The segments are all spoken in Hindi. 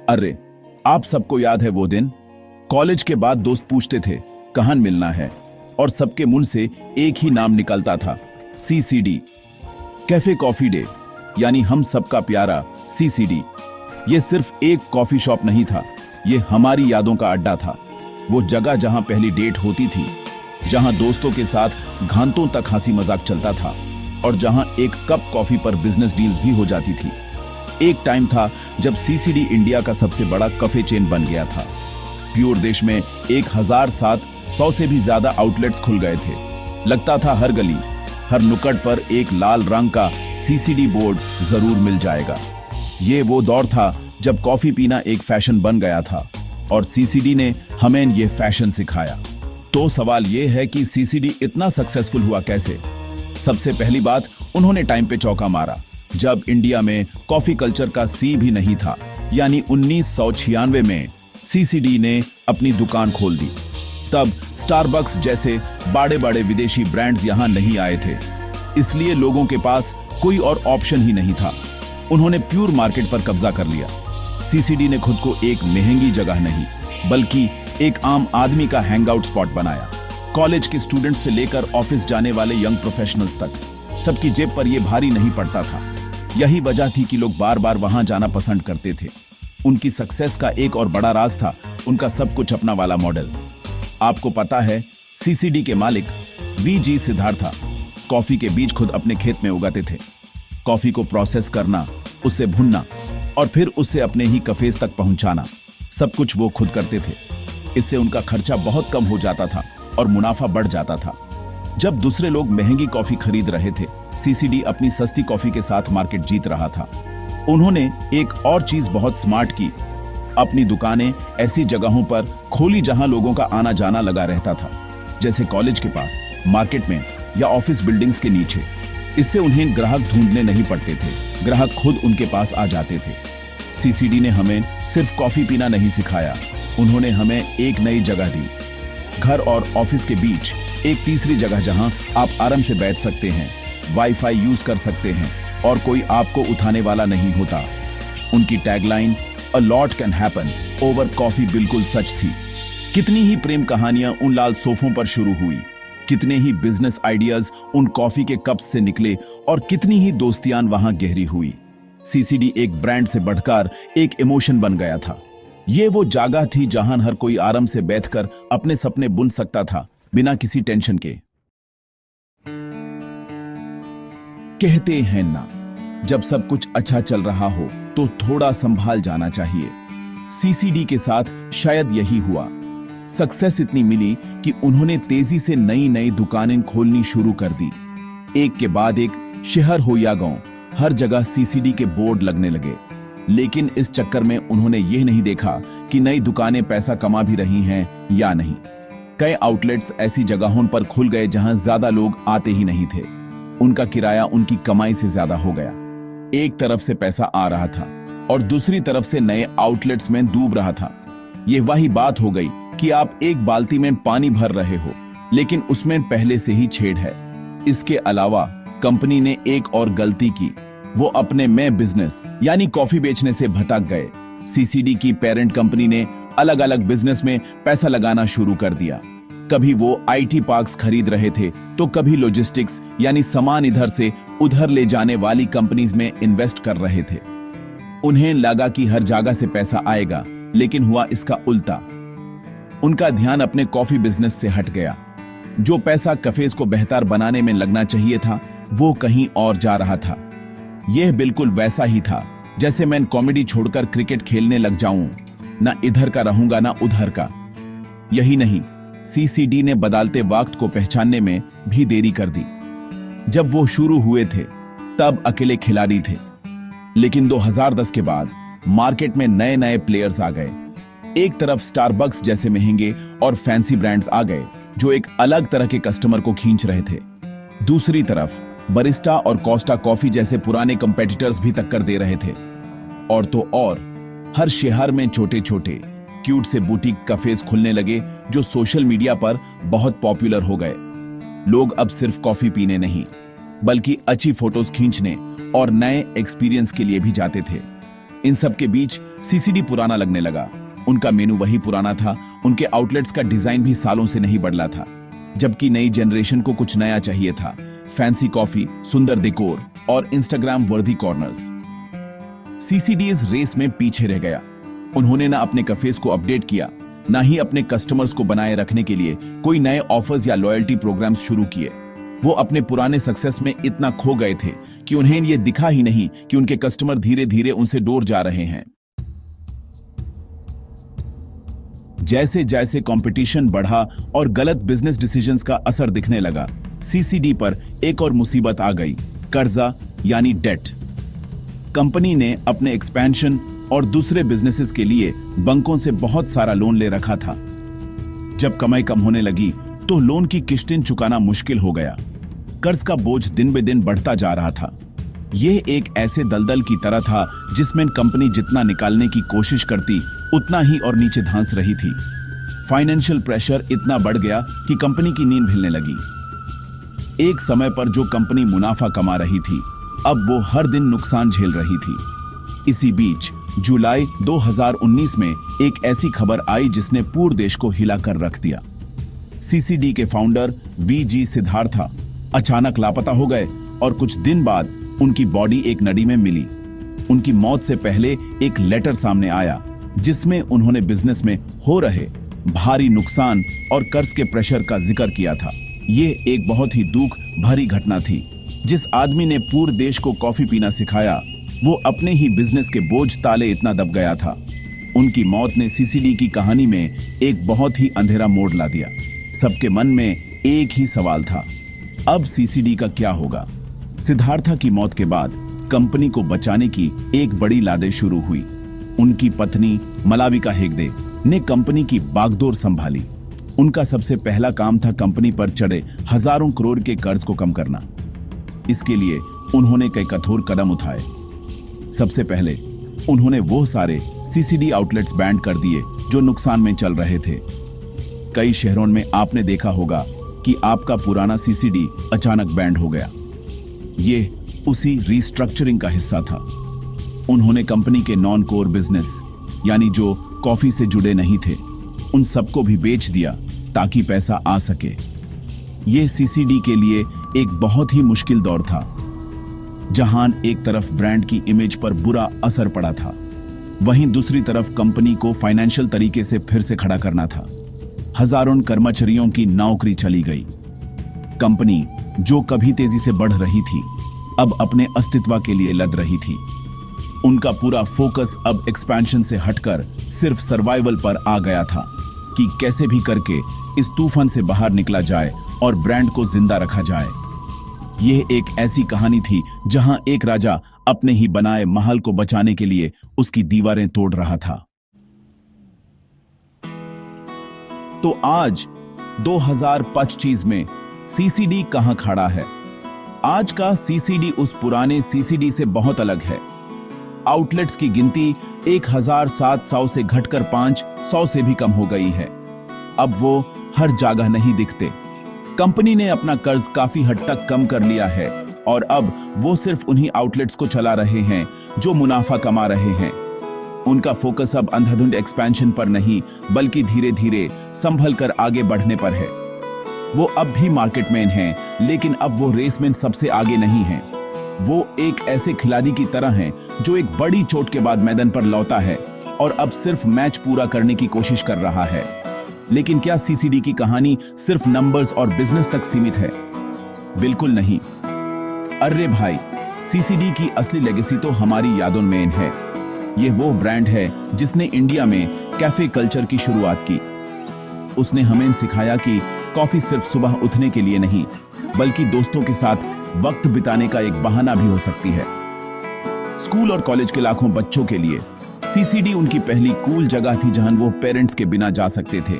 अरे, आप सबको याद है वो दिन? कॉलेज के बाद दोस्त पूछते थे कहाँ मिलना है, और सबके मुंह से एक ही नाम निकलता था, सीसीडी, कैफे कॉफी डे, यानी हम सबका प्यारा सीसीडी। ये सिर्फ एक कॉफी शॉप नहीं था, ये हमारी यादों का अड्डा था। वो जगह जहां पहली डेट होती थी, जहां दोस्तों के साथ घंटों तक हंसी मजाक चलता था, और जहां एक कप कॉफी पर बिजनेस डील्स भी हो जाती थी। एक टाइम था जब सीसीडी इंडिया का सबसे बड़ा कफे चेन बन गया था। प्योर देश में 1700 से भी ज्यादा आउटलेट्स खुल गए थे। लगता था हर गली, हर नुक्कड़ पर एक लाल रंग का सीसीडी बोर्ड जरूर मिल जाएगा। ये वो दौर था जब कॉफी पीना एक फैशन बन गया था, और सीसीडी ने हमें ये फैशन सिखाया। तो सवाल ये है कि सीसीडी इतना सक्सेसफुल हुआ कैसे? सबसे पहली बात, उन्होंने टाइम पे चौका मारा जब इंडिया में कॉफी कल्चर का सी भी नहीं था, यानी 1996 में सीसीडी ने अपनी दुकान खोल दी। तब स्टारबक्स जैसे बड़े बड़े विदेशी ब्रांड्स यहां नहीं आए थे, इसलिए लोगों के पास कोई और ऑप्शन ही नहीं था। उन्होंने प्योर मार्केट पर कब्जा कर लिया। सीसीडी ने खुद को एक महंगी जगह नहीं, बल्कि एक आम आदमी का हैंगआउट स्पॉट बनाया। कॉलेज के स्टूडेंट्स से लेकर ऑफिस जाने वाले यंग प्रोफेशनल्स तक, सबकी जेब पर यह भारी नहीं पड़ता था। यही वजह थी कि लोग बार बार वहां जाना पसंद करते थे। उनकी सक्सेस का एक और बड़ा राज था उनका सब कुछ अपना वाला मॉडल। आपको पता है, सीसीडी के मालिक वीजी सिद्धार्था कॉफी के बीज खुद अपने खेत में उगाते थे। कॉफी को प्रोसेस करना, उसे भुनना और फिर उसे अपने ही कफेज तक पहुंचाना, सब कुछ वो खुद करते थे। इससे उनका खर्चा बहुत कम हो जाता था और मुनाफा बढ़ जाता था। जब दूसरे लोग महंगी कॉफी खरीद रहे थे, सीसीडी अपनी सस्ती कॉफी के साथ मार्केट जीत रहा था। उन्होंने एक और चीज बहुत स्मार्ट की, अपनी दुकानें ऐसी जगहों पर खोली जहां लोगों का आना जाना लगा रहता था, जैसे कॉलेज के पास, मार्केट में या ऑफिस बिल्डिंग्स के नीचे। इससे उन्हें ग्राहक ढूंढने नहीं पड़ते थे, ग्राहक खुद उनके पास आ जाते थे। सीसीडी ने हमें सिर्फ कॉफी पीना नहीं सिखाया, उन्होंने हमें एक नई जगह दी, घर और ऑफिस के बीच एक तीसरी जगह जहां आप आराम से बैठ सकते हैं, वाईफाई यूज कर सकते हैं और कोई आपको उठाने वाला नहीं होता। उनकी tagline a lot can happen over coffee बिल्कुल सच थी। कितनी ही प्रेम कहानियां उन लाल सोफों पर शुरू हुई, कितने ही बिजनेस आइडियाज उन कॉफी के कप्स से निकले और कितनी ही दोस्तियां वहां गहरी हुई। सीसीडी एक ब्रांड से बढ़कर एक इमोशन बन गया था। ये वो जगह थी जहां हर कोई आराम से बैठकर अपने सपने बुन सकता था, बिना किसी टेंशन के। कहते हैं ना, जब सब कुछ अच्छा चल रहा हो तो थोड़ा संभाल जाना चाहिए। सीसीडी के साथ शायद यही हुआ। सक्सेस इतनी मिली कि उन्होंने तेजी से नई नई दुकानें खोलनी शुरू कर दी। एक के बाद एक, शहर हो या गांव, हर जगह सीसीडी के बोर्ड लगने लगे। लेकिन इस चक्कर में उन्होंने यह नहीं देखा कि नई दुकानें पैसा कमा भी रही हैं या नहीं। कई आउटलेट्स ऐसी जगहों पर खुल गए जहां ज्यादा लोग आते ही नहीं थे। उनका किराया उनकी कमाई से ज्यादा हो गया। एक तरफ से पैसा आ रहा था और दूसरी तरफ से नए आउटलेट्स में डूब रहा था। यह वही बात हो गई कि आप एक बाल्टी में पानी भर रहे हो, लेकिन उसमें पहले से ही छेद है। इसके अलावा कंपनी ने एक और गलती की, वो अपने में बिजनेस यानी कॉफी बेचने से भटक गए। सीसीडी की पेरेंट कंपनी ने अलग अलग बिजनेस में पैसा लगाना शुरू कर दिया। कभी वो आईटी पार्क्स खरीद रहे थे, तो कभी लॉजिस्टिक्स यानी सामान इधर से उधर ले जाने वाली कंपनीज में इन्वेस्ट कर रहे थे। उन्हें लगा कि हर जगह से पैसा आएगा, लेकिन हुआ इसका उल्टा। उनका ध्यान अपने कॉफी बिजनेस से हट गया। जो पैसा कफेज को बेहतर बनाने में लगना चाहिए था, वो कहीं और जा रहा था। यह बिल्कुल वैसा ही था जैसे मैं कॉमेडी छोड़कर क्रिकेट खेलने लग जाऊं, ना इधर का रहूंगा ना उधर का। यही नहीं, सीसीडी ने बदलते वक्त को पहचानने में भी देरी कर दी। जब वो शुरू हुए थे तब अकेले खिलाड़ी थे, लेकिन 2010 के बाद मार्केट में नए नए प्लेयर्स आ गए। एक तरफ स्टारबक्स जैसे महंगे और फैंसी ब्रांड्स आ गए जो एक अलग तरह के कस्टमर को खींच रहे थे। दूसरी तरफ बरिस्टा और कोस्टा कॉफी जैसे पुराने कंपेटिटर्स भी टक्कर दे रहे थे। और तो और हर शहर में छोटे छोटे क्यूट से बुटीक कफेज खुलने लगे जो सोशल मीडिया पर बहुत पॉपुलर हो गए। लोग अब सिर्फ कॉफी पीने नहीं, बल्कि अच्छी फोटोज खींचने और नए एक्सपीरियंस के लिए भी जाते थे। इन सब के बीच सीसीडी पुराना लगने लगा। उनका मेनू वही पुराना था, उनके आउटलेट्स का डिजाइन भी सालों से नहीं बदला था, जबकि नई जनरेशन को कुछ नया चाहिए था। फैंसी कॉफी, सुंदर डेकोर और इंस्टाग्राम वर्दी कॉर्नर्स। सीसीडी इस रेस में पीछे रह गया। उन्होंने ना अपने कैफेज को अपडेट किया, ना ही अपने कस्टमर्स को बनाए रखने के लिए कोई नए ऑफर्स या लॉयल्टी प्रोग्राम्स शुरू किए। वो अपने पुराने सक्सेस में इतना खो गए थे कि उन्हें ये दिखा ही नहीं कि उनके कस्टमर धीरे धीरे उनसे दूर जा रहे हैं। जैसे जैसे कंपटीशन बढ़ा और गलत बिजनेस डिसीजंस का असर दिखने लगा, सीसीडी पर एक और मुसीबत आ गई, कर्जा यानी डेट। कंपनी ने अपने एक्सपेंशन और दूसरे बिजनेसेस के लिए बैंकों से बहुत सारा लोन ले रखा था। जब कमाई कम होने लगी तो लोन की किस्तें चुकाना मुश्किल हो गया। कर्ज का बोझ दिन बे दिन बढ़ता जा रहा था। यह एक ऐसे दलदल की तरह था जिसमें कंपनी जितना निकालने की कोशिश करती उतना ही और नीचे धंस रही थी। फाइनेंशियल प्रेशर इतना बढ़ गया कि कंपनी की नींद हिलने लगी। एक समय पर जो कंपनी मुनाफा कमा रही थी, अब वो हर दिन नुकसान झेल रही थी। इसी बीच जुलाई 2019 में एक ऐसी खबर आई जिसने पूरे देश को हिलाकर रख दिया। सीसीडी के फाउंडर वीजी सिद्धार्था अचानक लापता हो गए और कुछ दिन बाद उनकी बॉडी एक नदी में मिली। उनकी मौत से पहले एक लेटर सामने आया जिसमें उन्होंने बिजनेस में हो रहे भारी नुकसान और कर्ज के प्रेशर का जिक्र किया था। ये एक बहुत ही दुख भरी घटना थी। जिस आदमी ने पूरे देश को कॉफी पीना सिखाया, वो अपने ही बिजनेस के बोझ ताले इतना दब गया था। उनकी मौत ने सीसीडी की कहानी में एक बहुत ही अंधेरा मोड़ ला दिया। सबके मन में एक ही सवाल था, अब सीसीडी का क्या होगा? सिद्धार्था की मौत के बाद कंपनी को बचाने की एक बड़ी लादें शुरू हुई। उनकी पत्नी मलाविका हेगड़े ने कंपनी की बागडोर संभाली। उनका सबसे पहला काम था कंपनी पर चढ़े हजारों करोड़ के कर्ज को कम करना। इसके लिए उन्होंने कई कठोर कदम उठाए। सबसे पहले उन्होंने वो सारे सीसीडी आउटलेट्स बैंड कर दिए जो नुकसान में चल रहे थे। कई शहरों में आपने देखा होगा कि आपका पुराना सीसीडी अचानक बैंड हो गया। ये उसी रीस्ट्रक्चरिंग का हिस्सा था। उन्होंने कंपनी के नॉन कोर बिजनेस, यानी जो कॉफी से जुड़े नहीं थे, उन सबको भी बेच दिया ताकि पैसा आ सके। ये सीसीडी के लिए एक बहुत ही मुश्किल दौर था, जहां एक तरफ ब्रांड की इमेज पर बुरा असर पड़ा था, वहीं दूसरी तरफ कंपनी को फाइनेंशियल तरीके से फिर से खड़ा करना था। हजारों कर्मचारियों की नौकरी चली गई। कंपनी जो कभी तेजी से बढ़ रही थी, अब अपने अस्तित्व के लिए लड़ रही थी। उनका पूरा फोकस अब एक्सपेंशन से हटकर सिर्फ सर्वाइवल पर आ गया था कि कैसे भी करके इस तूफान से बाहर निकला जाए और ब्रांड को जिंदा रखा जाए। यह एक ऐसी कहानी थी जहां एक राजा अपने ही बनाए महल को बचाने के लिए उसकी दीवारें तोड़ रहा था। तो आज 2025 में सीसीडी कहां खड़ा है? आज का सीसीडी उस पुराने सीसीडी से बहुत अलग है। आउटलेट्स की गिनती 1700 से घटकर 500 से भी कम हो गई है। अब वो हर जगह नहीं दिखते। कंपनी ने अपना कर्ज काफी हद तक कम कर लिया है और अब वो सिर्फ उन्हीं आउटलेट्स को चला रहे हैं जो मुनाफा कमा रहे हैं। उनका फोकस अब अंधाधुंध एक्सपेंशन पर नहीं, बल्कि धीरे धीरे संभल कर आगे बढ़ने पर है। वो अब भी मार्केट मैन हैं, लेकिन अब वो रेस में सबसे आगे नहीं हैं। वो एक ऐसे खिलाड़ी की तरह हैं जो एक बड़ी चोट के बाद मैदान पर लौटा है और अब सिर्फ मैच पूरा करने की कोशिश कर रहा है। लेकिन क्या सीसीडी की कहानी सिर्फ नंबर्स और बिजनेस तक सीमित है? बिल्कुल नहीं। अरे भाई, सीसीडी की असली लेगेसी तो हमारी यादों में है। ये वो ब्रांड है जिसने इंडिया में कैफे कल्चर की शुरुआत की। उसने हमें सिखाया कि कॉफी सिर्फ सुबह उठने के लिए नहीं, बल्कि दोस्तों के साथ वक्त बिताने का एक बहाना भी हो सकती है। स्कूल और कॉलेज के लाखों बच्चों के लिए सीसीडी उनकी पहली कूल जगह थी जहां वो पेरेंट्स के बिना जा सकते थे।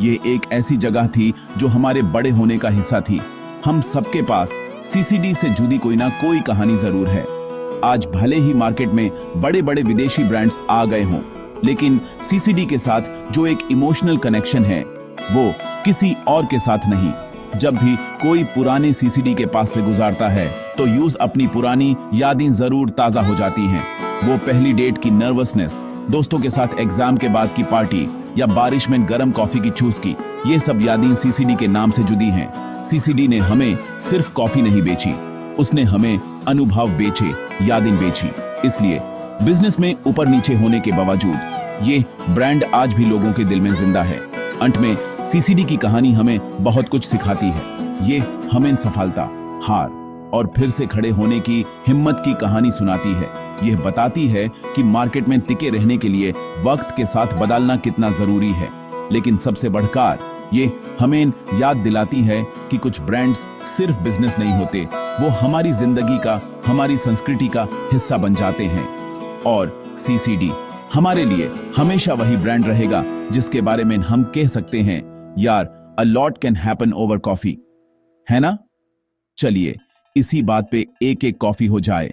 ये एक ऐसी जगह थी जो हमारे बड़े होने का हिस्सा थी। हम सबके पास सीसीडी से जुड़ी कोई ना कोई कहानी जरूर है। आज भले ही मार्केट में बड़े बड़े विदेशी ब्रांड्स आ गए हों, लेकिन सीसीडी के साथ जो एक इमोशनल कनेक्शन है वो किसी और के साथ नहीं। जब भी कोई पुराने सीसीडी के पास से गुजारता है तो यूज अपनी पुरानी यादें जरूर ताजा हो जाती हैं। वो पहली डेट की नर्वसनेस, दोस्तों के साथ एग्जाम के बाद की पार्टी या बारिश में गर्म कॉफी की चुस्की, ये सब यादें सीसीडी के नाम से जुड़ी हैं। सीसीडी ने हमें सिर्फ कॉफी नहीं बेची, उसने हमें अनुभव बेचे, यादें बेची। इसलिए बिजनेस में ऊपर नीचे होने के बावजूद ये ब्रांड आज भी लोगों के दिल में जिंदा है। अंत में सीसीडी की कहानी हमें बहुत कुछ सिखाती है। ये हमें सफलता, हार और फिर से खड़े होने की हिम्मत की कहानी सुनाती है। यह बताती है कि मार्केट में टिके रहने के लिए वक्त के साथ बदलना कितना जरूरी है। लेकिन सबसे बढ़कर ये हमें याद दिलाती है कि कुछ ब्रांड्स सिर्फ बिजनेस नहीं होते, वो हमारी जिंदगी का, हमारी संस्कृति का हिस्सा बन जाते हैं। और सीसीडी हमारे लिए हमेशा वही ब्रांड रहेगा जिसके बारे में हम कह सकते हैं, यार, a lot can happen over coffee, है ना? चलिए इसी बात पे एक एक कॉफी हो जाए।